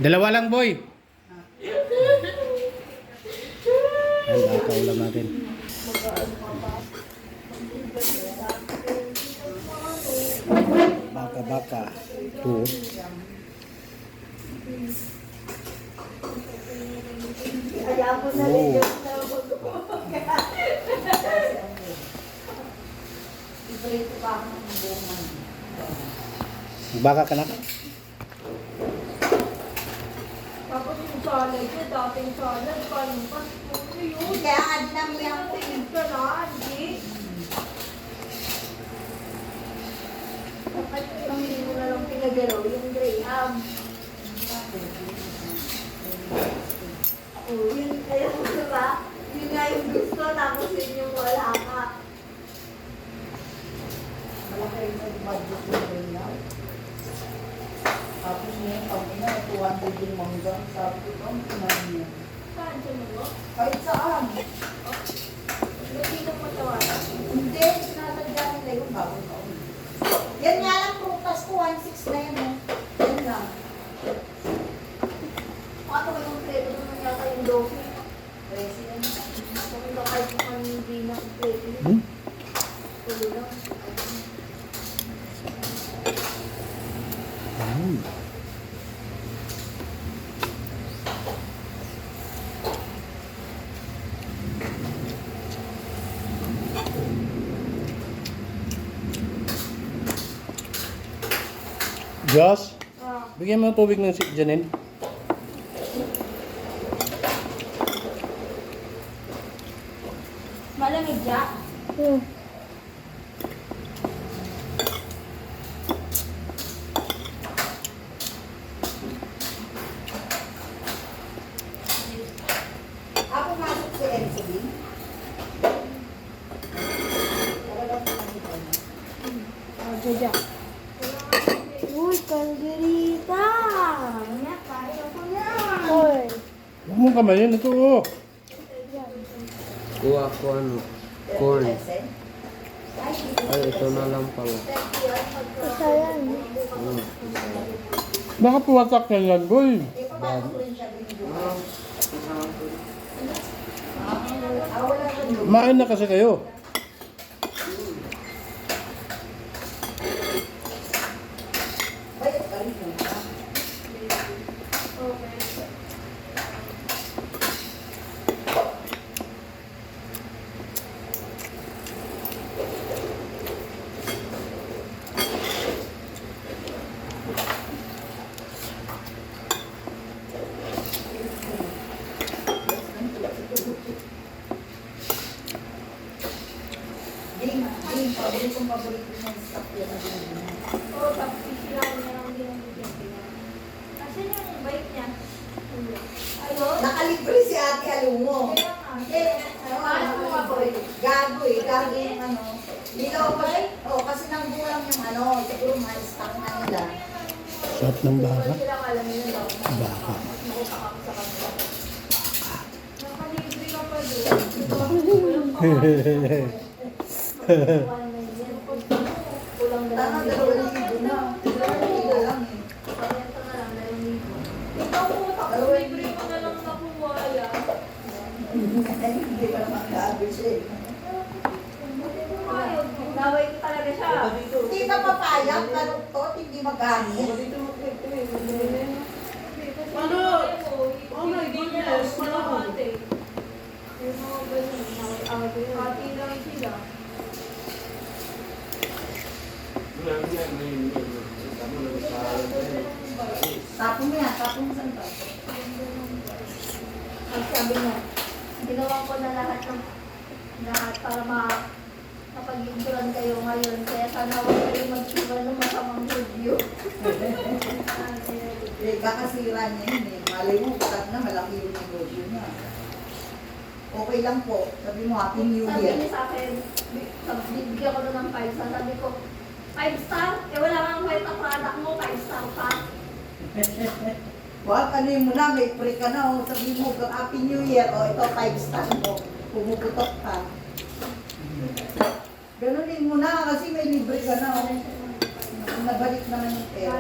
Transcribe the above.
Dalawa lang, boy. Ayan, nakakaulam natin. Baka-baka. Ito. Kaya po na rin yung ibrito pa ako ng buman. Baka ka na? Tapos yung salad niya, dating salad, paano pa? Kaya add na yung tingin ka na, Andy. Dapat yung hindi mo na lang pinagalaw, yung Graham. Oh, yun, kaya mo diba? Yun nga yung gusto, tapos yun yung wala ka. Malaki rin ang budget mo rin na. Tapos niya, pag ina, 200 yung mangga. Sabi ko, ang kinahin niya. Saan siya mo? Kahit saan. Ba't di ka matawaran? Hindi, sinasadya nila yung bagong taon. Yan nga lang, prutas ko, 1.6 na yan. Yan lang. Ano ba yung plate? Ano naman yata yung dofi? President. Kung kahit kung ano hindi na plate yun. Hmm? Tuloy lang. Hmm. Josh, Ah, bigyan mo ng tubig ng si Janine. malamig siya? Ako masok si Enzo din. Talagang pinakita niya. Jaja. Uy, kalderita! Kanya, kaya ko na! Uy! Huwag mong kamayin. Ito, oh. Kuha ko ano, corn. Present. Ay, ito na lang pala. Sayang. Hmm. Baka puwasak na yan, boy. Eh, paano ko rin siya binigyan? Wala ka doon. Kumain na kasi kayo. Bayad ka rin doon. Paborito kong paborito niya yung stock yan na binigyan. Oo, tapos sisilawan niya lang din ang bigyan. Kasi yung bike niya. Ayun. Nakalibre si Ate Alumo. Kaya nga. Paano mo nga boy? Gago eh, gago yung ano. Nilaw ba? Oo, kasi nang bulang yung ano, siguro mga stock na nila. Sarap ng baka. Sila alam nila daw. Baka. Mas makutak ako sa kanila. Nakalibre ka pa doon. Kulang na Tama, lang. 2,000 na. 2,000 lang eh. Parienta na lang, 2,000. Ikaw po, tapos libre mo na lang nakuha yan. Hindi pa naman ka-average eh. Pumayag. Naway ko talaga siya. Hindi ka papayag, kaluktot, hindi magamit. Ano? Oh my goodness. Malawate. Yung mga ganun. Hati lang sila. Tapon mo yan, tapon mo saan ba? Ang sabi niya, ginawa ko na lahat para mapag-insuran kayo ngayon. Kaya sana huwag kayo mag-iwan ng masamang review. Eh, kakasira niya yun eh. Malay mo, patat na, malaki yung negosyo niya. Okay lang po. Sabi mo, Happy New Sabi Year. niya sa akin, bibigyan ko na ng 5 star. Sabi ko, 5 star? Eh wala kang kwenta product mo, 5 star pa. Wag, ano yun mo na, may free ka na. Oh. Sabi mo, Happy New Year. O, ito 5 star mo. Pumuputok ka. Ganunin mo na kasi may libre ka na. Oh. Nabalik naman yung pera.